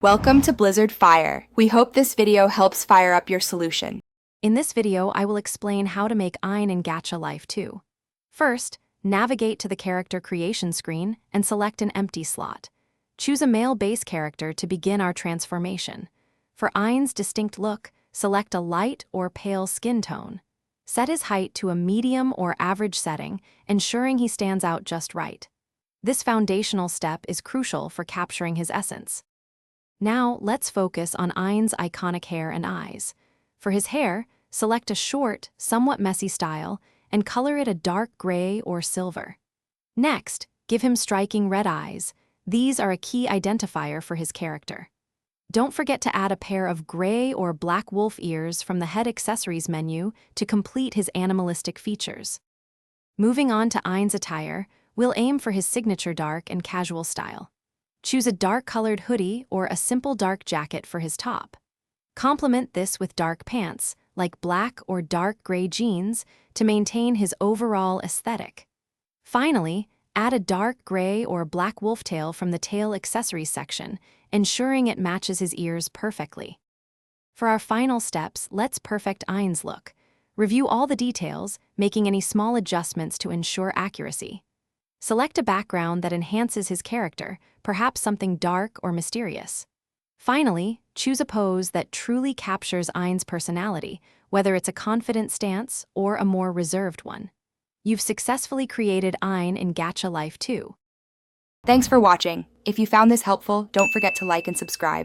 Welcome to Blizzard Fire. We hope this video helps fire up your solution. In this video, I will explain how to make Ein in Gacha Life 2. First, navigate to the character creation screen and select an empty slot. Choose a male base character to begin our transformation. For Ein's distinct look, select a light or pale skin tone. Set his height to a medium or average setting, ensuring he stands out just right. This foundational step is crucial for capturing his essence. Now, let's focus on Ein's iconic hair and eyes. For his hair, select a short, somewhat messy style and color it a dark gray or silver. Next, give him striking red eyes. These are a key identifier for his character. Don't forget to add a pair of gray or black wolf ears from the head accessories menu to complete his animalistic features. Moving on to Ein's attire, we'll aim for his signature dark and casual style. Choose a dark-colored hoodie or a simple dark jacket for his top. Complement this with dark pants, like black or dark gray jeans, to maintain his overall aesthetic. Finally, add a dark gray or black wolf tail from the tail accessories section, ensuring it matches his ears perfectly. For our final steps, let's perfect Ein's look. Review all the details, making any small adjustments to ensure accuracy. Select a background that enhances his character, perhaps something dark or mysterious. Finally, choose a pose that truly captures Ein's personality, whether it's a confident stance or a more reserved one. You've successfully created Ein in Gacha Life 2. Thanks for watching. If you found this helpful, don't forget to like and subscribe.